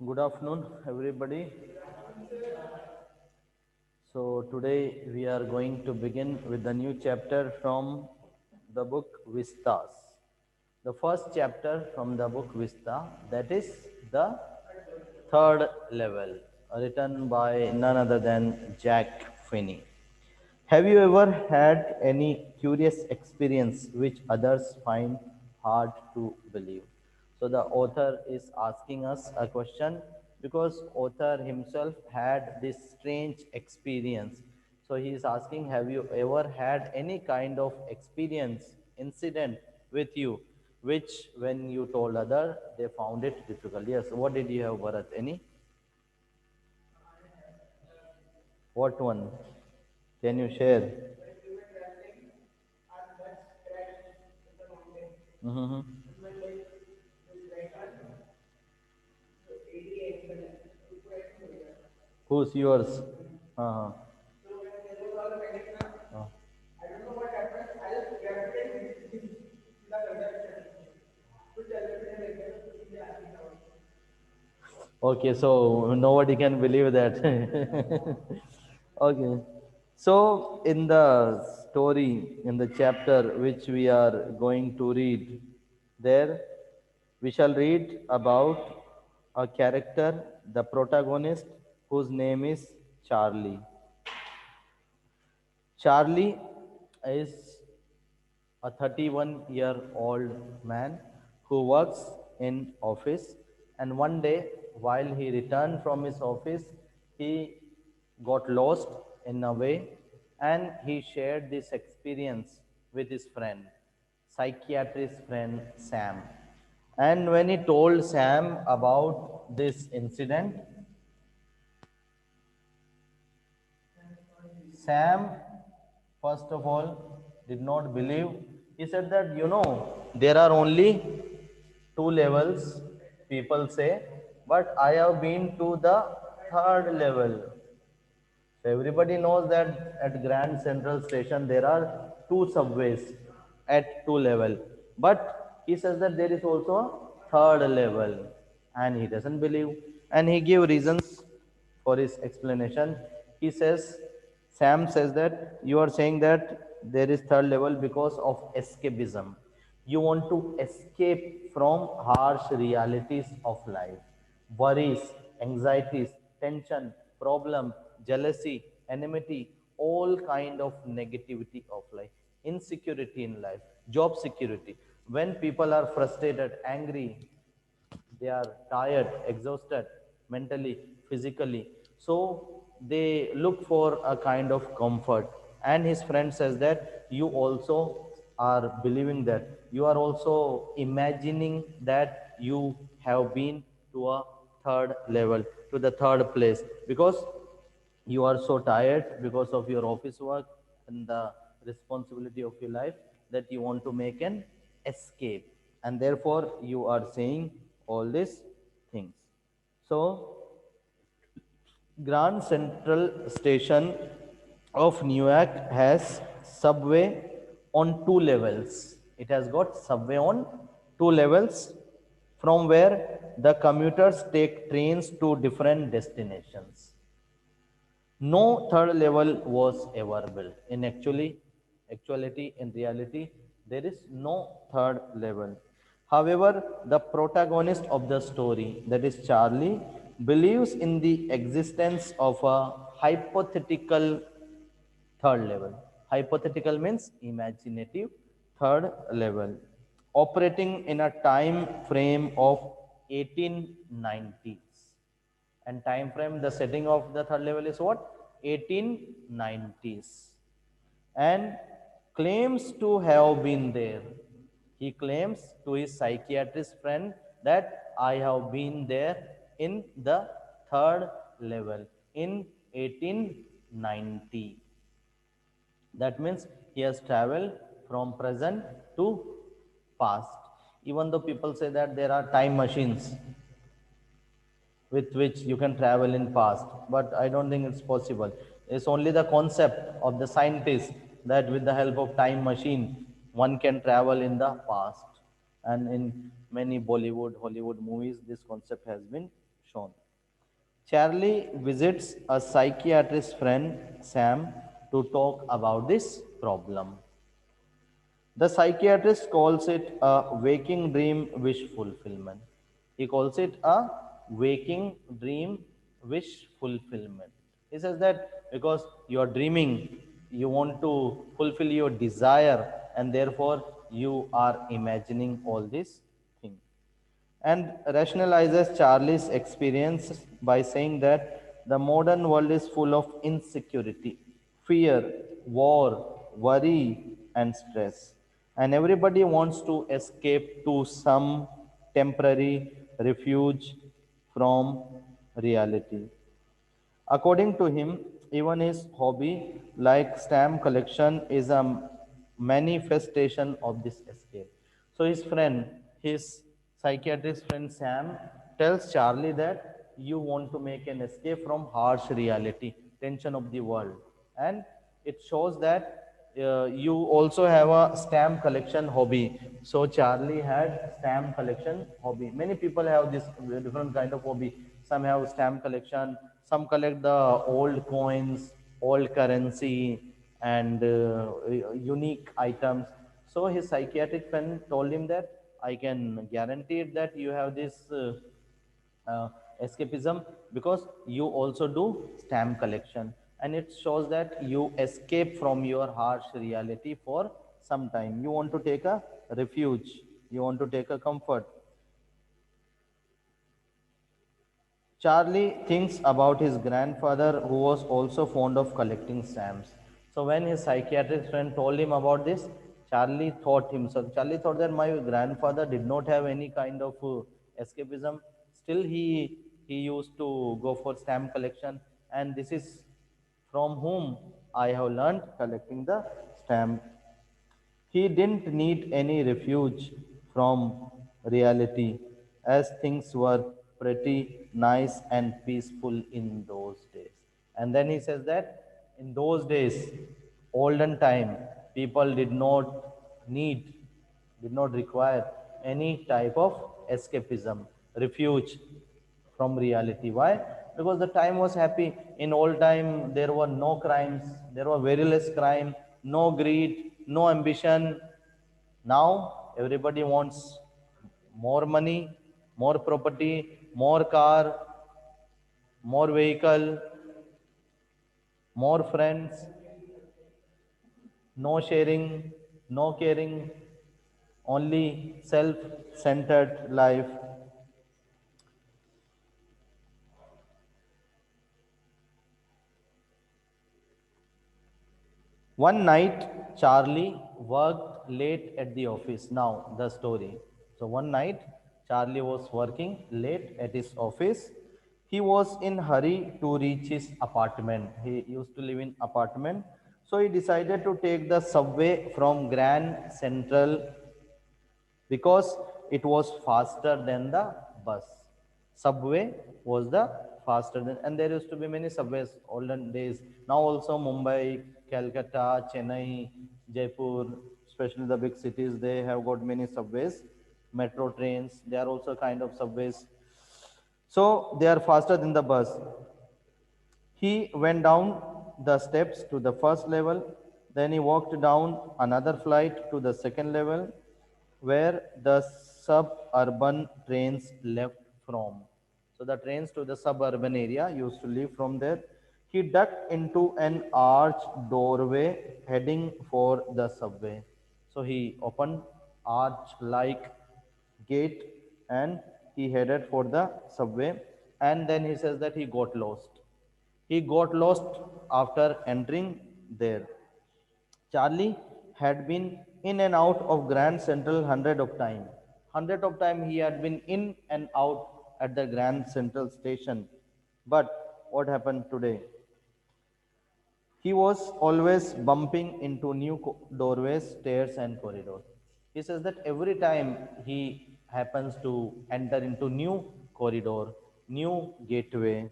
Good afternoon, everybody. So, today we are going to begin with the new chapter from the book Vistas. The first chapter from the book Vista, that is the third level, written by none other than Jack Finney. Have you ever had any curious experience which others find hard to believe? So the author is asking us a question because author himself had this strange experience. So he is asking, have you ever had any kind of experience, incident with you, which when you told other, they found it difficult? Yes. What did you have, Bharat? Any? What one? Can you share? Mm-hmm. Who's yours? Uh-huh. Uh. Okay, so nobody can believe that. Okay. So, in the story, in the chapter which we are going to read, there we shall read about a character, the protagonist, whose name is Charlie. Charlie is a 31-year-old man who works in office, and one day while he returned from his office, he got lost in a way, and he shared this experience with his friend, psychiatrist friend Sam. And when he told Sam about this incident, Sam, first of all, did not believe. He said that, there are only two levels, people say, but I have been to the third level. So everybody knows that at Grand Central Station there are two subways at two level. But he says that there is also a third level, and he doesn't believe. And he gave reasons for his explanation. He says, Sam says that you are saying that there is third level because of escapism. You want to escape from harsh realities of life, worries, anxieties, tension, problem, jealousy, enmity, all kind of negativity of life, insecurity in life, job security. When people are frustrated, angry, they are tired, exhausted mentally, physically, so they look for a kind of comfort. And his friend says that you also are believing that, you are also imagining that you have been to a third level, to the third place, because you are so tired because of your office work and the responsibility of your life, that you want to make an escape, and therefore you are saying all these things. So Grand Central Station of Newark has subway on two levels. It has got subway on two levels, from where the commuters take trains to different destinations. No third level was ever built. Actuality, in reality, there is no third level. However, the protagonist of the story, that is Charlie, believes in the existence of a hypothetical third level. Hypothetical means imaginative third level, operating in a time frame of 1890s. And time frame, the setting of the third level is what? 1890s. And claims to have been there. He claims to his psychiatrist friend that I have been there in the third level in 1890. That means he has traveled from present to past. Even though people say that there are time machines with which you can travel in past, but I don't think it's possible. It's only the concept of the scientists that with the help of time machine one can travel in the past, and in many Bollywood, Hollywood movies this concept has been shown. Charlie visits a psychiatrist friend, Sam, to talk about this problem. The psychiatrist calls it a waking dream wish fulfillment. He calls it a waking dream wish fulfillment. He says that because you are dreaming, you want to fulfill your desire, and therefore you are imagining all these things, and rationalizes Charlie's experience by saying that the modern world is full of insecurity, fear, war, worry, and stress. And everybody wants to escape to some temporary refuge from reality. According to him, even his hobby, like stamp collection, is a manifestation of this escape. So his psychiatrist friend Sam, tells Charlie that you want to make an escape from harsh reality, tension of the world, and it shows that you also have a stamp collection hobby. So Charlie had stamp collection hobby. Many people have this different kind of hobby. Some have stamp collection, some collect the old coins, old currency, and unique items. So his psychiatric friend told him that I can guarantee it that you have this uh, escapism because you also do stamp collection, and it shows that you escape from your harsh reality for some time. You want to take a refuge, you want to take a comfort. Charlie thinks about his grandfather who was also fond of collecting stamps. So when his psychiatrist friend told him about this, Charlie thought that my grandfather did not have any kind of escapism. Still he used to go for stamp collection, and this is from whom I have learned collecting the stamp. He didn't need any refuge from reality, as things were pretty nice and peaceful in those days. And then he says that in those days, olden time, people need, did not require any type of escapism, refuge from reality. Why? Because the time was happy. In old time, there were no crimes, there were very less crime, no greed, no ambition. Now everybody wants more money, more property, more car, more vehicle, more friends, no sharing, no caring, only self centered life. One night, Charlie worked late at the office. Now, the story. So, one night, Charlie was working late at his office. He was in hurry to reach his apartment. He used to live in apartment. So, he decided to take the subway from Grand Central because it was faster than the bus. Subway was the faster than, and there used to be many subways olden days. Now also Mumbai, Calcutta, Chennai, Jaipur, especially the big cities, they have got many subways, metro trains. They are also kind of subways. So they are faster than the bus. He went down the steps to the first level, then he walked down another flight to the second level where the suburban trains left from. So the trains to the suburban area used to leave from there. He ducked into an arched doorway heading for the subway. So he opened arch like gate and he headed for the subway, and then he says that he got lost. He got lost after entering there. Charlie had been in and out of Grand Central hundred of time. Hundred of time he had been in and out at the Grand Central station. But what happened today? He was always bumping into new doorways, stairs, and corridors. He says that every time he happens to enter into new corridor, new gateway,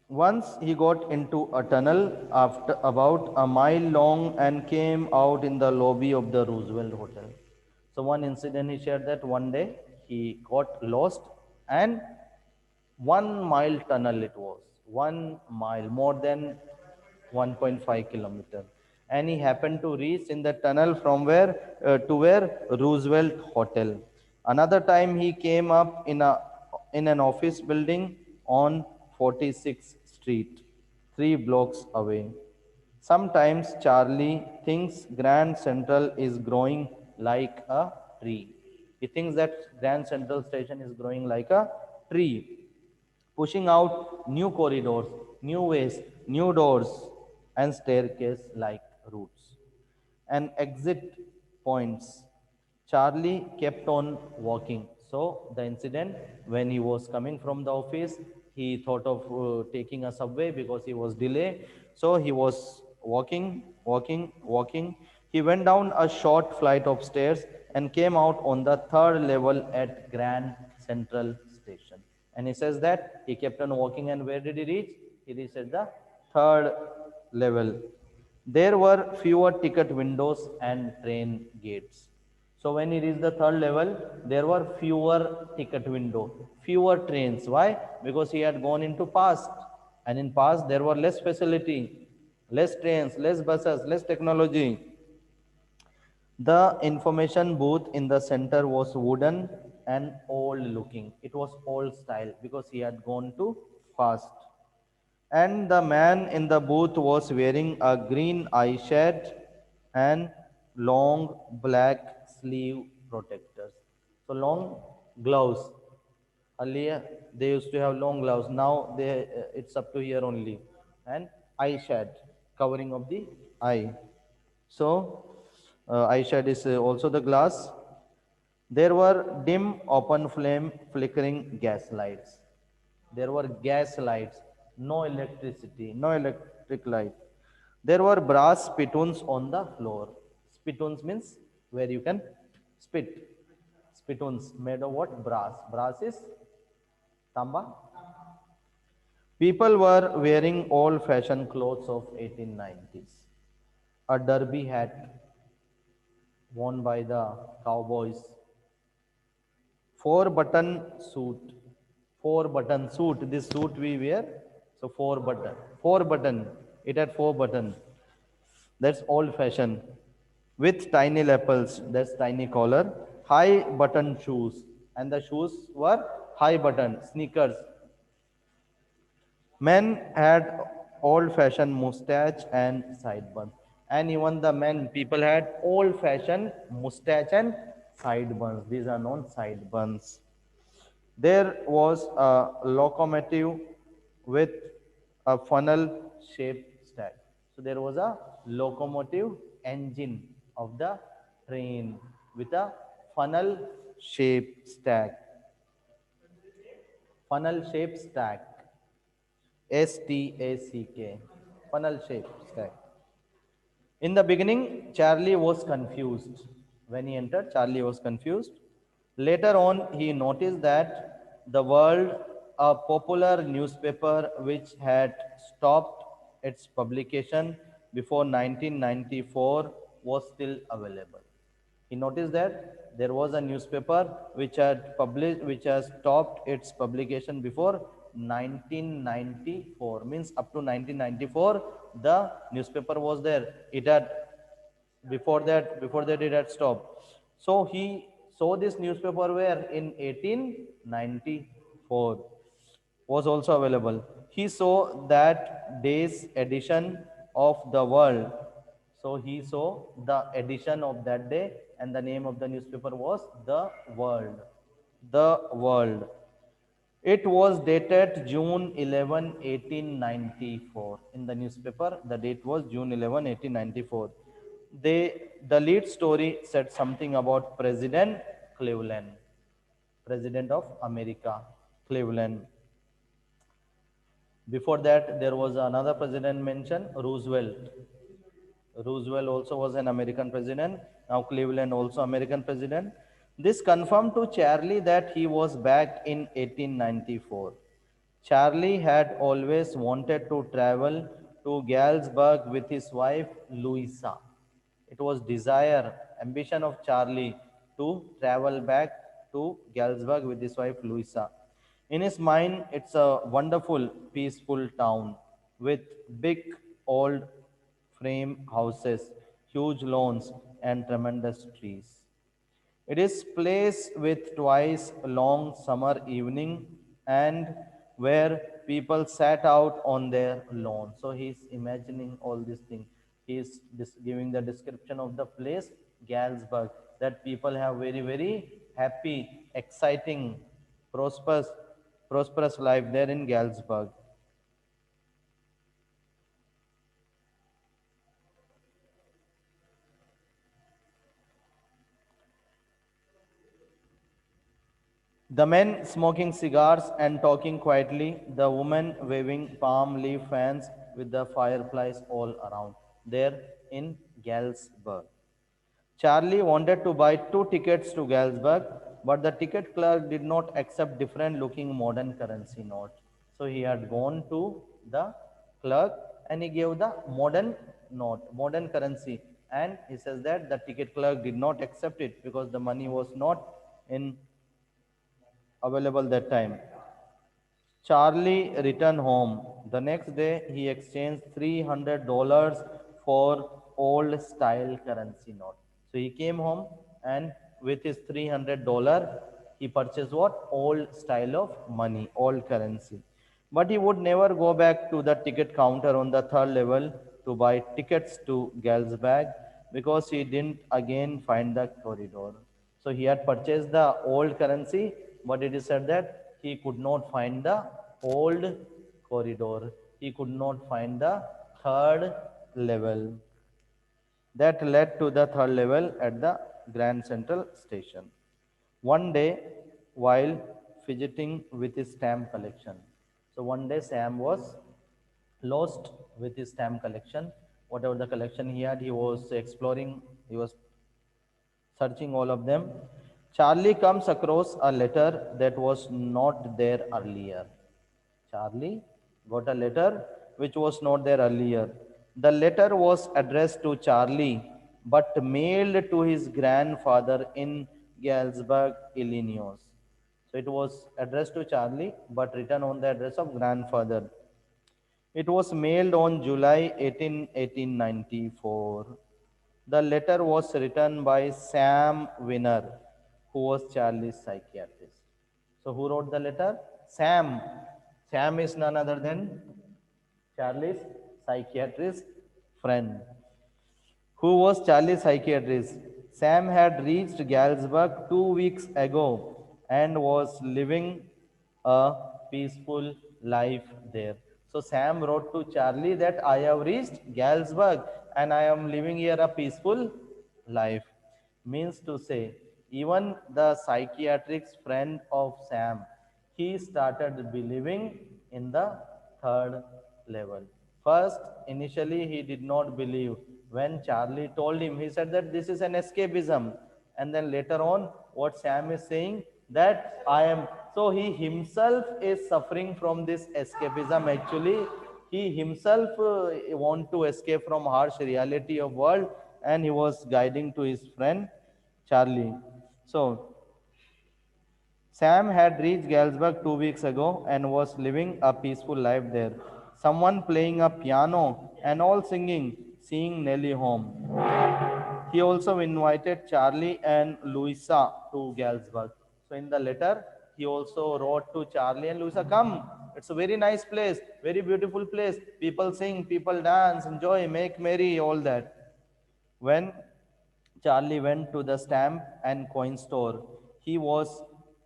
Once he got into a tunnel after about a mile long and came out in the lobby of the Roosevelt Hotel. So one incident he shared that one day he got lost and 1 mile tunnel it was. 1 mile, more than 1.5 kilometer. And he happened to reach in the tunnel from where to where Roosevelt Hotel. Another time he came up in an office building on 46th Street, 3 blocks away. Sometimes Charlie thinks Grand Central is growing like a tree. He thinks that Grand Central Station is growing like a tree, pushing out new corridors, new ways, new doors, and staircase like roots. And exit points. Charlie kept on walking. So, the incident when he was coming from the office, he thought of taking a subway because he was delayed. So, he was walking. He went down a short flight of stairs and came out on the third level at Grand Central Station. And he says that he kept on walking, and where did he reach? He reached at the third level. There were fewer ticket windows and train gates. So when he reached the third level, there were fewer ticket window, fewer trains. Why? Because he had gone into past, and in past there were less facility, less trains, less buses, less technology. The information booth in the center was wooden and old looking. It was old style because he had gone too fast. And the man in the booth was wearing a green eye shade and long black sleeve protectors. So long gloves. Earlier they used to have long gloves. Now it's up to here only. And eye shade, covering of the eye. So, eye shade is also the glass. There were dim, open flame, flickering gas lights. There were gas lights, no electricity, no electric light. There were brass spittoons on the floor. Spittoons means where you can spit. Spittoons made of what? Brass. Brass is tamba. People were wearing old fashioned clothes of 1890s. A derby hat worn by the cowboys, 4 button suit, this suit we wear, so 4 button, it had 4 button, that's old fashioned, with tiny lapels, that's tiny collar, high button shoes, and the shoes were high button sneakers. Men had old-fashioned mustache and sideburns. And even the men, people had old-fashioned mustache and sideburns. These are known sideburns. There was a locomotive with a funnel-shaped stack. So there was a locomotive engine of the train with a funnel-shaped stack. Funnel-shaped stack. STACK, funnel shape stack. In the beginning, Charlie was confused. When he entered, Charlie was confused. Later on, he noticed that the World, a popular newspaper which had stopped its publication before 1994, was still available. He noticed that there was a newspaper which has stopped its publication before 1994. Means up to 1994, the newspaper was there. It had before that it had stopped. So he saw this newspaper where in 1894 was also available. He saw that day's edition of the World. So he saw the edition of that day, and the name of the newspaper was The World. The World. It was dated June 11, 1894. In the newspaper, the date was June 11, 1894. The lead story said something about President Cleveland, President of America, Cleveland. Before that, there was another president mentioned, Roosevelt. Roosevelt also was an American president. Now Cleveland also American president. This confirmed to Charlie that he was back in 1894. Charlie had always wanted to travel to Galsburg with his wife Louisa. It was desire, ambition of Charlie to travel back to Galsburg with his wife Louisa. In his mind, it's a wonderful, peaceful town with big old frame houses, huge lawns, and tremendous trees. It is place with twice long summer evening and where people sat out on their lawn. So he's imagining all these things. He's giving the description of the place, Galsburg, that people have very, very happy, exciting, prosperous, prosperous life there in Galsburg. The men smoking cigars and talking quietly, the women waving palm leaf fans with the fireflies all around. There in Galsburg. Charlie wanted to buy two tickets to Galsburg, but the ticket clerk did not accept different looking modern currency notes. So he had gone to the clerk and he gave the modern note, modern currency. And he says that the ticket clerk did not accept it because the money was not in available that time. Charlie returned home. The next day, he exchanged $300 for old style currency note. So he came home and with his $300, he purchased what? Old style of money, old currency. But he would never go back to the ticket counter on the third level to buy tickets to Galsbag because he didn't again find the corridor. So he had purchased the old currency, but it is said that he could not find the old corridor. He could not find the third level that led to the third level at the Grand Central Station. One day, while fidgeting with his stamp collection, so one day Sam was lost with his stamp collection. Whatever the collection he had, he was exploring, he was searching all of them. Charlie comes across a letter that was not there earlier. Charlie got a letter which was not there earlier. The letter was addressed to Charlie but mailed to his grandfather in Galesburg, Illinois. So it was addressed to Charlie but written on the address of grandfather. It was mailed on July 18, 1894. The letter was written by Sam Winner, who was Charlie's psychiatrist. So, who wrote the letter? Sam. Sam is none other than Charlie's psychiatrist friend. Who was Charlie's psychiatrist? Sam had reached Galsburg 2 weeks ago and was living a peaceful life there. So Sam wrote to Charlie that I have reached Galsburg and I am living here a peaceful life. Means to say, even the psychiatric friend of Sam, he started believing in the third level. First, initially, he did not believe. When Charlie told him, he said that this is an escapism. And then later on, what Sam is saying, that I am. So he himself is suffering from this escapism. Actually, he himself want to escape from harsh reality of world, and he was guiding to his friend Charlie. So Sam had reached Galsburg 2 weeks ago and was living a peaceful life there. Someone playing a piano and all singing, seeing Nellie home. He also invited Charlie and Louisa to Galsburg. So in the letter, he also wrote to Charlie and Louisa, come, it's a very nice place, very beautiful place. People sing, people dance, enjoy, make merry, all that. When Charlie went to the stamp and coin store, he was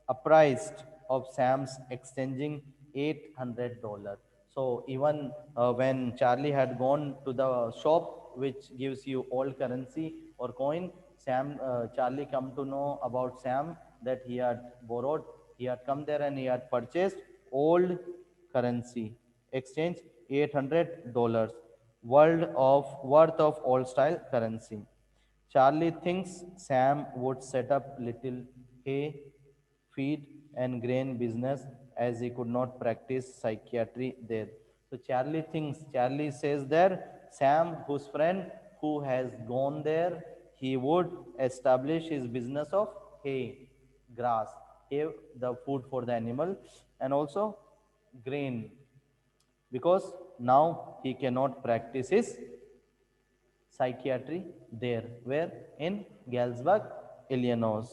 apprised of Sam's exchanging $800. So even when Charlie had gone to the shop which gives you old currency or coin, Charlie come to know about Sam that he had borrowed, he had come there and he had purchased old currency, exchange $800, worth of old style currency. Charlie thinks Sam would set up little hay, feed and grain business as he could not practice psychiatry there. So Charlie says there, Sam, whose friend who has gone there, he would establish his business of hay, grass, hay, the food for the animal, and also grain, because now he cannot practice his psychiatry there, where in Galsburg, Illinois.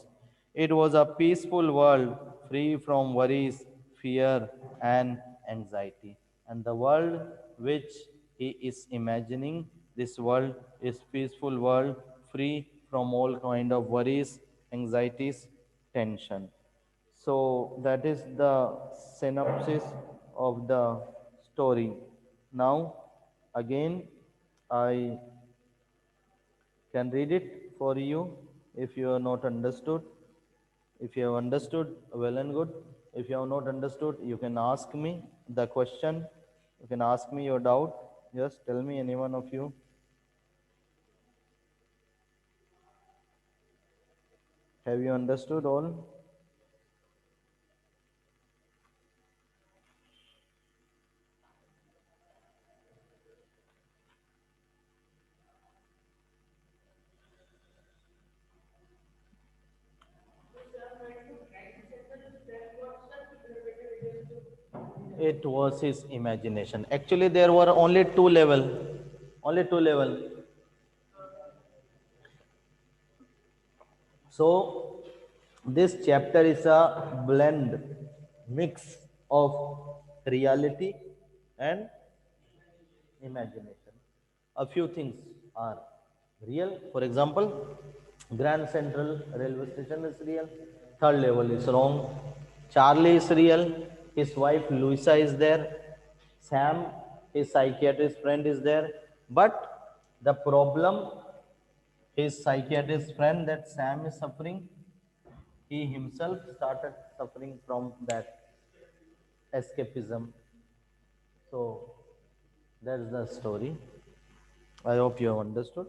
It was a peaceful world free from worries, fear, and anxiety. And the world which he is imagining, this world is peaceful world free from all kind of worries, anxieties, tension. So that is the synopsis of the story. Now, again, I can read it for you if you are not understood. If you have understood, well and good. If you have not understood, you can ask me the question. You can ask me your doubt. Just tell me, any one of you. Have you understood all? It was his imagination. Actually, there were only two level. Only two level. So, this chapter is a blend, mix of reality and imagination. A few things are real. For example, Grand Central Railway Station is real. Third level is wrong. Charlie is real. His wife Louisa is there. Sam, his psychiatrist friend, is there. But the problem, his psychiatrist friend that Sam is suffering, he himself started suffering from that escapism. So that's the story. I hope you have understood.